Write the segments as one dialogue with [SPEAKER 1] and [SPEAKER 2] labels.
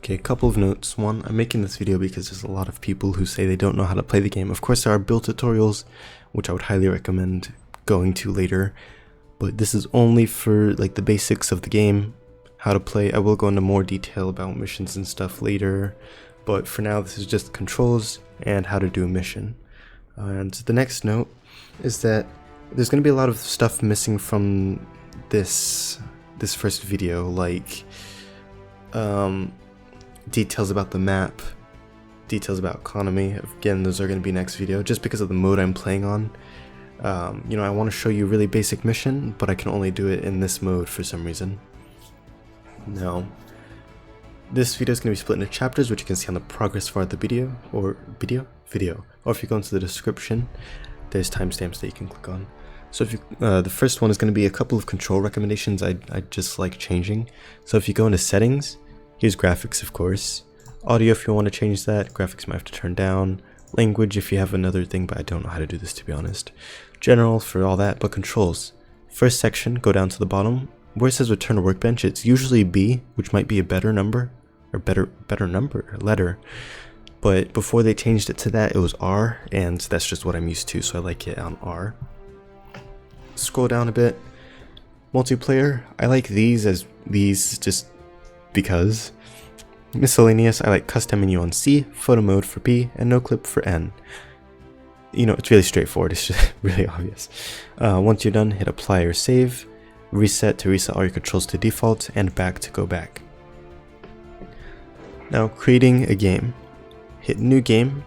[SPEAKER 1] Okay, a couple of notes. One, I'm making this video because there's a lot of people who say they don't know how to play the game. Of course, there are build tutorials, which I would highly recommend going to later, but this is only for like the basics of the game, how to play. I will go into more detail about missions and stuff later, but for now, this is just controls and how to do a mission. And the next note is that there's going to be a lot of stuff missing from this first video, like details about the map, details about economy. Again, those are going to be next video, just because of the mode I'm playing on. You know, I want to show you a really basic mission, but I can only do it in this mode for some reason. Now, this video is going to be split into chapters, which you can see on the progress bar of the video, or if you go into the description, there's timestamps that you can click on. So if you, the first one is going to be a couple of control recommendations I just like changing. So if you go into settings, here's graphics, of course. Audio, if you want to change that, graphics might have to turn down. Language, if you have another thing, but I don't know how to do this, to be honest. General for all that, but controls. First section, go down to the bottom. Where it says return to workbench, it's usually B, which might be a better number, or better letter. But before they changed it to that, it was R, and that's just what I'm used to, so I like it on R. Scroll down a bit. Multiplayer, I like these as these just because. Miscellaneous, I like custom menu on C, photo mode for P, and no clip for N. You know, it's really straightforward, it's just really obvious. Once you're done, hit apply or save. Reset to reset all your controls to default, and back to go back. Now, creating a game. Hit new game.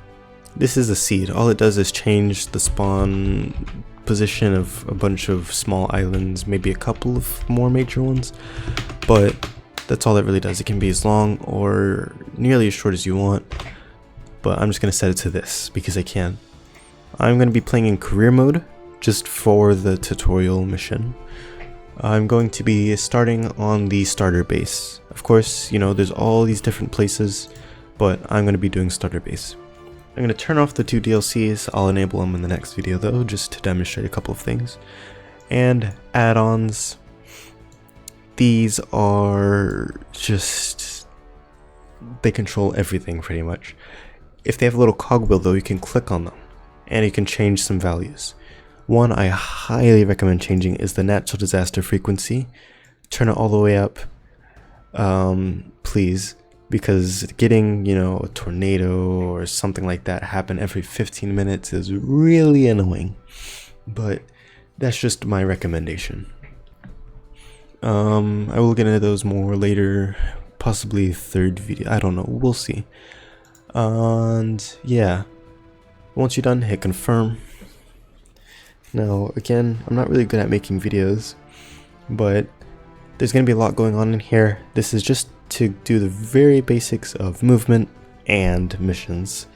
[SPEAKER 1] This is a seed. All it does is change the spawn position of a bunch of small islands, maybe a couple of more major ones, but that's all it really does. It can be as long or nearly as short as you want, but I'm just going to set it to this because I can. I'm going to be playing in career mode just for the tutorial mission. I'm going to be starting on the starter base. Of course, you know, there's all these different places, but I'm going to be doing starter base. I'm going to turn off the two DLCs. I'll enable them in the next video though, just to demonstrate a couple of things. And add-ons. These are just, they control everything pretty much. If they have a little cogwheel though, you can click on them and you can change some values. One I highly recommend changing is the natural disaster frequency. Turn it all the way up, please, because getting, you know, a tornado or something like that happen every 15 minutes is really annoying, but that's just my recommendation. I will get into those more later, possibly third video, I don't know, we'll see. And yeah, once you're done, hit confirm. Now again, I'm not really good at making videos, but there's going to be a lot going on in here. This is just to do the very basics of movement and missions.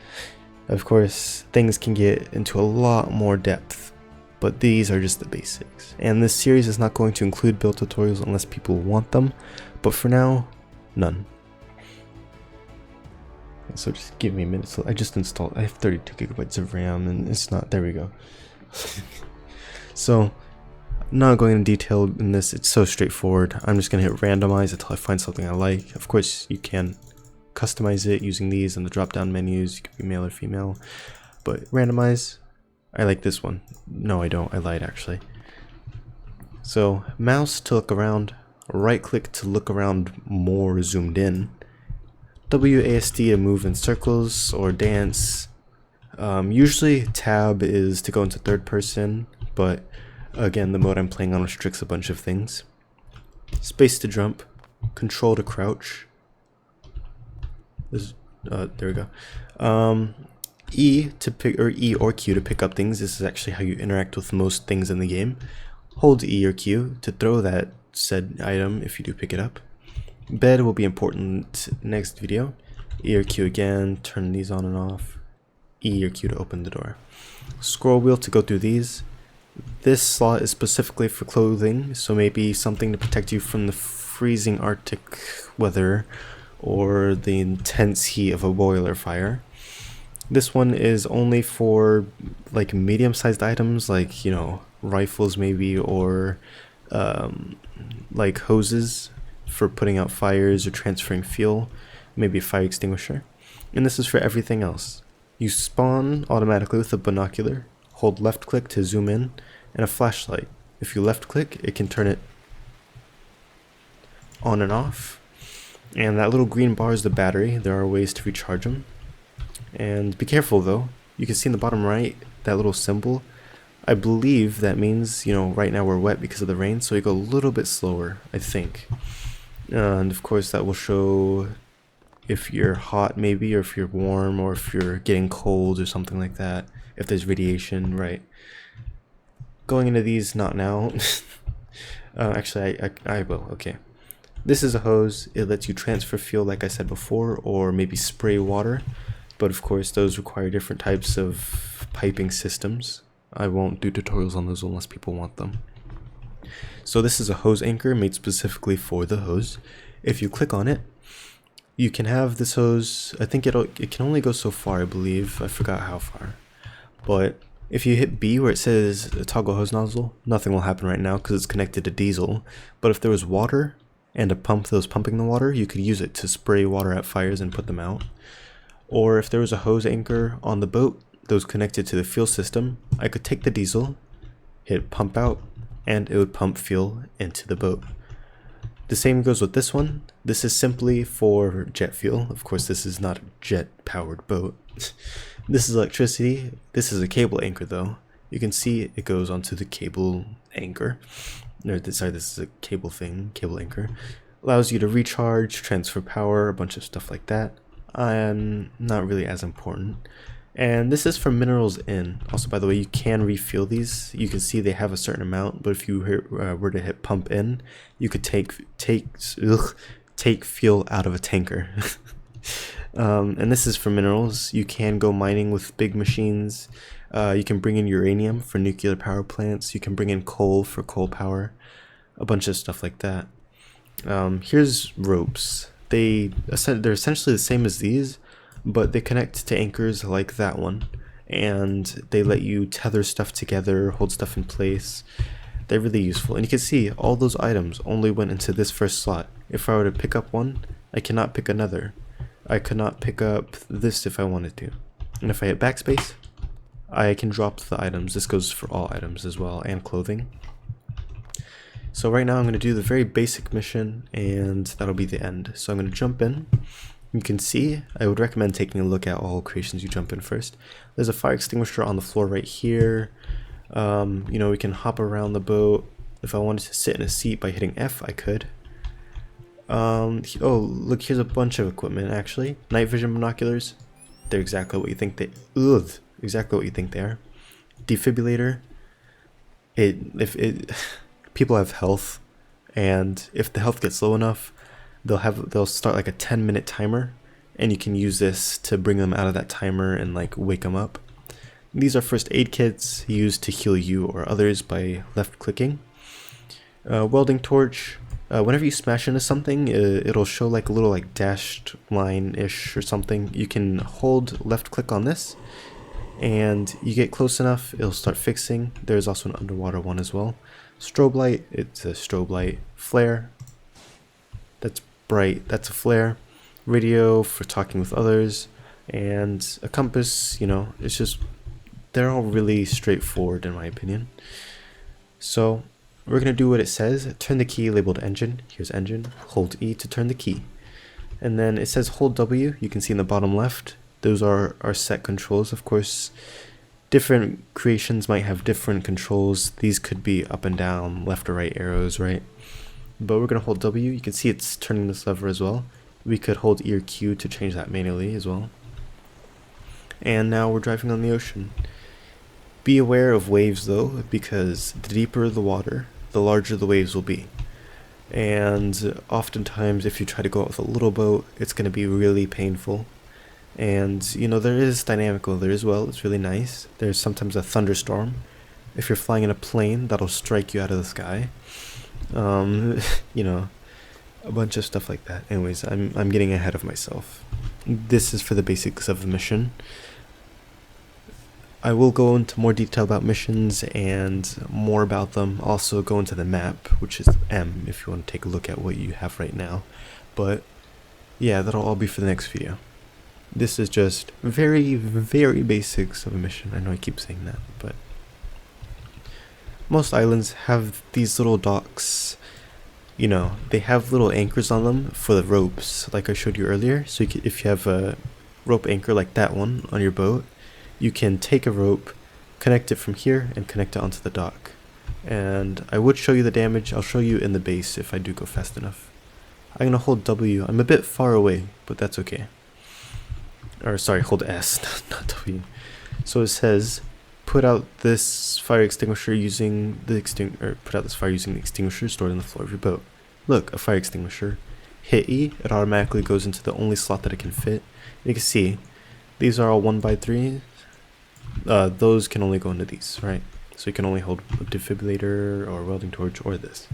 [SPEAKER 1] Of course, things can get into a lot more depth, but these are just the basics. And this series is not going to include build tutorials unless people want them, but for now, none. So just give me a minute. So I just installed, I have 32 gigabytes of RAM and it's not, there we go. So, I'm not going into detail in this, it's so straightforward. I'm just going to hit randomize until I find something I like. Of course, you can customize it using these in the drop down menus. You can be male or female, but randomize. I like this one. No, I don't. I lied actually. So, mouse to look around, right click to look around more zoomed in, WASD to move in circles or dance. Usually tab is to go into third person, but again, the mode I'm playing on restricts a bunch of things. Space to jump, control to crouch. There we go. E to pick, or E or Q to pick up things. This is actually how you interact with most things in the game. Hold E or Q to throw that said item if you do pick it up. Bed will be important next video. E or Q again, turn these on and off. E or Q to open the door. Scroll wheel to go through these. This slot is specifically for clothing, so maybe something to protect you from the freezing Arctic weather or the intense heat of a boiler fire. This one is only for like medium-sized items, like, you know, rifles maybe, or like hoses for putting out fires or transferring fuel. maybe a fire extinguisher. And this is for everything else. You spawn automatically with a binocular, hold left click to zoom in, and a flashlight. If you left click, it can turn it on and off. And that little green bar is the battery. There are ways to recharge them. And be careful though. You can see in the bottom right, that little symbol. I believe that means, you know, right now we're wet because of the rain, so you go a little bit slower, I think. And of course that will show if you're hot maybe, or if you're warm, or if you're getting cold or something like that. If there's radiation, right? Going into these, not now. Actually, I will, okay. This is a hose. It lets you transfer fuel like I said before, or maybe spray water. But of course those require different types of piping systems. I won't do tutorials on those unless people want them. So this is a hose anchor made specifically for the hose. If you click on it, you can have this hose. I think it can only go so far, I believe. I forgot how far. But if you hit B where it says toggle hose nozzle, nothing will happen right now because it's connected to diesel. But if there was water and a pump that was pumping the water, you could use it to spray water at fires and put them out. Or if there was a hose anchor on the boat that was connected to the fuel system, I could take the diesel, hit pump out, and it would pump fuel into the boat. The same goes with this one. This is simply for jet fuel. Of course, this is not a jet-powered boat. This is electricity. This is a cable anchor though. You can see it goes onto the cable anchor. Sorry, this is a cable anchor. Allows you to recharge, transfer power, a bunch of stuff like that. Not really as important. And this is for minerals in. Also, by the way, you can refuel these. You can see they have a certain amount, but if you were to hit pump in, you could take fuel out of a tanker. And this is for minerals. You can go mining with big machines. You can bring in uranium for nuclear power plants. You can bring in coal for coal power. A bunch of stuff like that. Here's ropes. They're essentially the same as these, but they connect to anchors like that one, and they let you tether stuff together, hold stuff in place. They're really useful, and you can see all those items only went into this first slot. If I were to pick up one, I cannot pick another. I could not pick up this if I wanted to. And if I hit backspace, I can drop the items. This goes for all items as well, and clothing. So right now I'm going to do the very basic mission, and that'll be the end. So I'm going to jump in. You can see, I would recommend taking a look at all creations you jump in first. There's a fire extinguisher on the floor right here. You know, we can hop around the boat. If I wanted to sit in a seat by hitting F, I could. Oh, look, here's a bunch of equipment actually. Night vision binoculars. They're exactly what you think they exactly what you think they are. Defibrillator. People have health, and if the health gets low enough, they'll start like a 10-minute timer, and you can use this to bring them out of that timer and like wake them up. These are first aid kits used to heal you or others by left clicking. Welding torch. Whenever you smash into something, it'll show like a little like dashed line-ish or something. You can hold left click on this, and you get close enough, it'll start fixing. There's also an underwater one as well. Strobe light, it's a strobe light. Flare, that's bright, that's a flare. Radio for talking with others, and a compass. You know, it's just, they're all really straightforward in my opinion. So we're gonna do what it says. Turn the key labeled engine. Here's engine. Hold E to turn the key, and then it says hold W. You can see in the bottom left, those are our set controls. Of course, different creations might have different controls. These could be up and down, left or right arrows, right? But we're gonna hold W. You can see it's turning this lever as well. We could hold E or Q to change that manually as well. And now we're driving on the ocean. Be aware of waves though, because the deeper the water, the larger the waves will be. And oftentimes if you try to go out with a little boat, it's gonna be really painful. And you know, there is dynamic weather as well. It's really nice. There's sometimes a thunderstorm. If you're flying in a plane, that'll strike you out of the sky. You know, a bunch of stuff like that. Anyways, I'm getting ahead of myself. This is for the basics of the mission. I will go into more detail about missions and more about them. Also go into the map, which is M, if you want to take a look at what you have right now. But yeah, that'll all be for the next video. This is just very, very basics of a mission. I know I keep saying that, but most islands have these little docks. You know, they have little anchors on them for the ropes, like I showed you earlier. So if you have a rope anchor like that one on your boat, you can take a rope, connect it from here, and connect it onto the dock. And I would show you the damage. I'll show you in the base if I do go fast enough. I'm gonna hold W. I'm a bit far away, but that's okay. Or sorry, hold S, not W. So it says, put out this fire extinguisher using the extinguisher stored in the floor of your boat. Look, a fire extinguisher. Hit E, it automatically goes into the only slot that it can fit. You can see, these are all 1x3. Those can only go into these, right? So you can only hold a defibrillator or welding torch or this.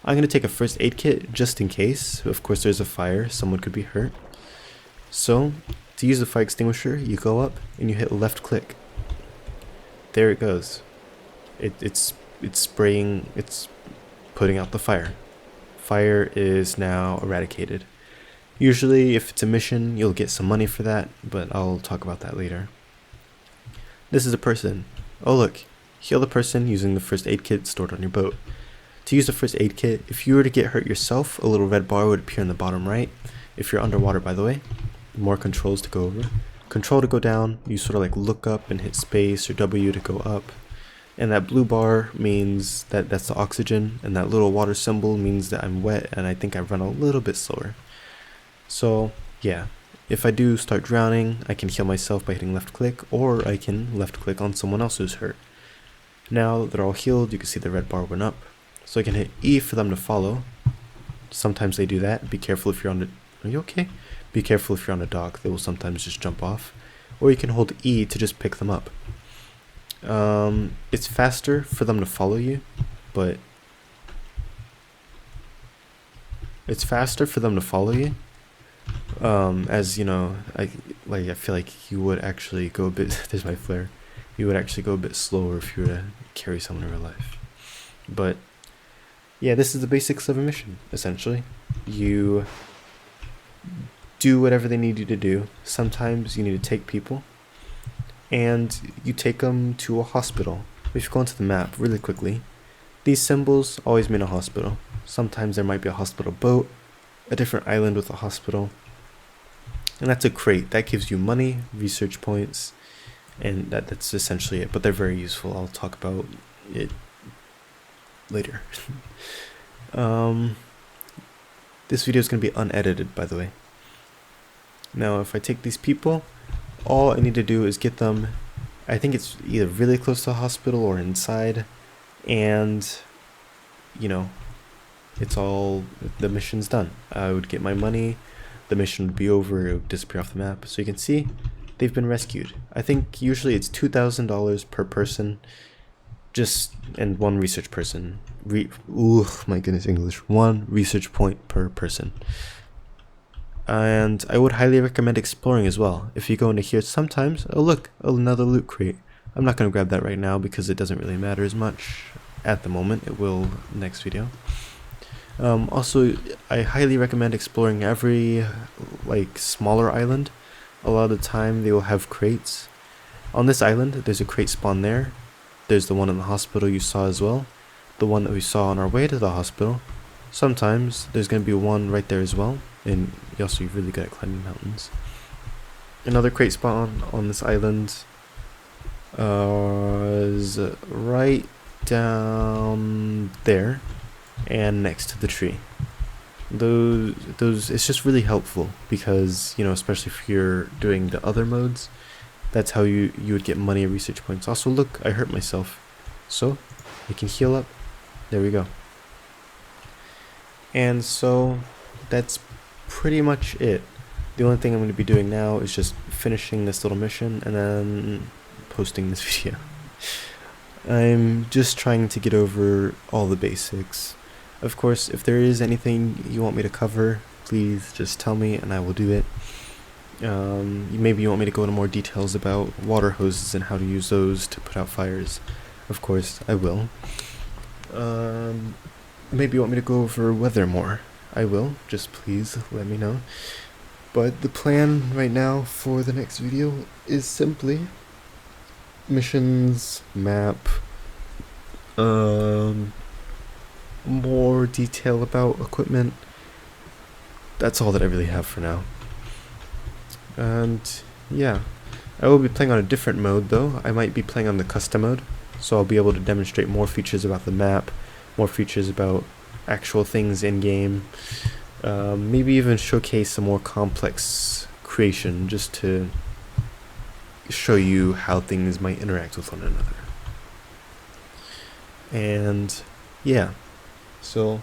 [SPEAKER 1] I'm going to take a first aid kit just in case. Of course, there's a fire, someone could be hurt. So, to use the fire extinguisher, you go up and you hit left click. There it goes. It's spraying, it's putting out the fire. Fire is now eradicated. Usually, if it's a mission, you'll get some money for that, but I'll talk about that later. This is a person. Oh look, heal the person using the first aid kit stored on your boat. To use the first aid kit, if you were to get hurt yourself, a little red bar would appear in the bottom right. If you're underwater, by the way, more controls to go over. Control to go down, you sort of like look up and hit space or W to go up. And that blue bar means that that's the oxygen, and that little water symbol means that I'm wet and I think I run a little bit slower. So yeah, if I do start drowning, I can heal myself by hitting left click, or I can left click on someone else who's hurt. Now they're all healed, you can see the red bar went up. So I can hit E for them to follow. Sometimes they do that. Be careful if you're on the... Are you okay? Be careful if you're on a dock. They will sometimes just jump off. Or you can hold E to just pick them up. It's faster for them to follow you, but... It's faster for them to follow you. As you know, I feel like you would actually go a bit... There's my flare. You would actually go a bit slower if you were to carry someone in real life. But... yeah, this is the basics of a mission, essentially. You do whatever they need you to do. Sometimes you need to take people, and you take them to a hospital. If you go into the map really quickly, these symbols always mean a hospital. Sometimes there might be a hospital boat, a different island with a hospital, and that's a crate. That gives you money, research points, and that's essentially it. But they're very useful. I'll talk about it later. This video is going to be unedited, by the way. Now if I take these people, all I need to do is get them, I think it's either really close to the hospital or inside, and you know, it's all, the mission's done. I would get my money, the mission would be over, it would disappear off the map. So you can see they've been rescued. I think usually it's $2,000 per person, just, and one research person. My goodness, English. One research point per person. And I would highly recommend exploring as well. If you go into here sometimes, oh look, another loot crate. I'm not going to grab that right now because it doesn't really matter as much at the moment. It will next video. Also, I highly recommend exploring every like smaller island. A lot of the time they will have crates. On this island, there's a crate spawn there. There's the one in the hospital you saw as well. The one that we saw on our way to the hospital. Sometimes there's going to be one right there as well. And you're also really good at climbing mountains. Another crate spawn on this island is right down there and next to the tree. Those it's just really helpful because, you know, especially if you're doing the other modes, that's how you would get money and research points. Also, look, I hurt myself, so I can heal up. There we go. And so that's pretty much it. The only thing I'm going to be doing now is just finishing this little mission and then posting this video. I'm just trying to get over all the basics. Of course, if there is anything you want me to cover, please just tell me and I will do it. Maybe you want me to go into more details about water hoses and how to use those to put out fires. Of course, I will. Maybe you want me to go over weather more. I will. Just please let me know. But the plan right now for the next video is simply missions, map, more detail about equipment. That's all that I really have for now. And yeah, I will be playing on a different mode though. I might be playing on the custom mode, so I'll be able to demonstrate more features about the map, more features about actual things in game, maybe even showcase some more complex creation just to show you how things might interact with one another. And yeah, so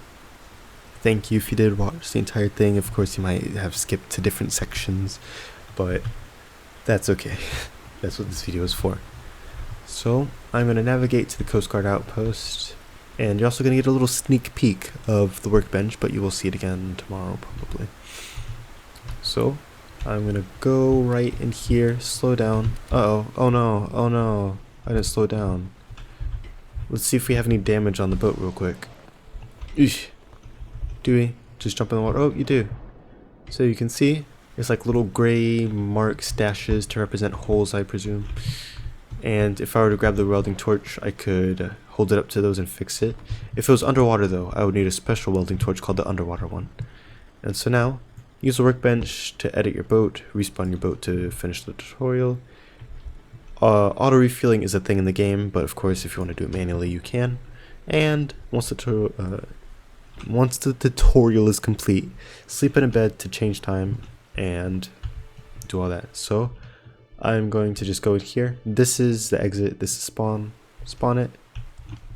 [SPEAKER 1] thank you if you did watch the entire thing. Of course you might have skipped to different sections, but that's okay. That's what this video is for. So I'm going to navigate to the Coast Guard outpost, and you're also going to get a little sneak peek of the workbench, but you will see it again tomorrow probably. So I'm going to go right in here, slow down. Uh-oh, oh no, I didn't slow down. Let's see if we have any damage on the boat real quick. Eesh. Do we? Just jump in the water? Oh, you do. So you can see, it's like little gray mark stashes to represent holes, I presume. And if I were to grab the welding torch, I could hold it up to those and fix it. If it was underwater though, I would need a special welding torch called the underwater one. And so now, use the workbench to edit your boat, respawn your boat to finish the tutorial. Auto refueling is a thing in the game, but of course if you want to do it manually you can. And once the tutorial is complete, sleep in a bed to change time and do all that. So I'm going to just go in here. This is the exit, this is spawn it.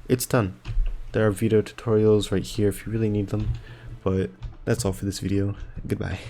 [SPEAKER 1] It's done. There are video tutorials right here if you really need them, but that's all for this video. Goodbye.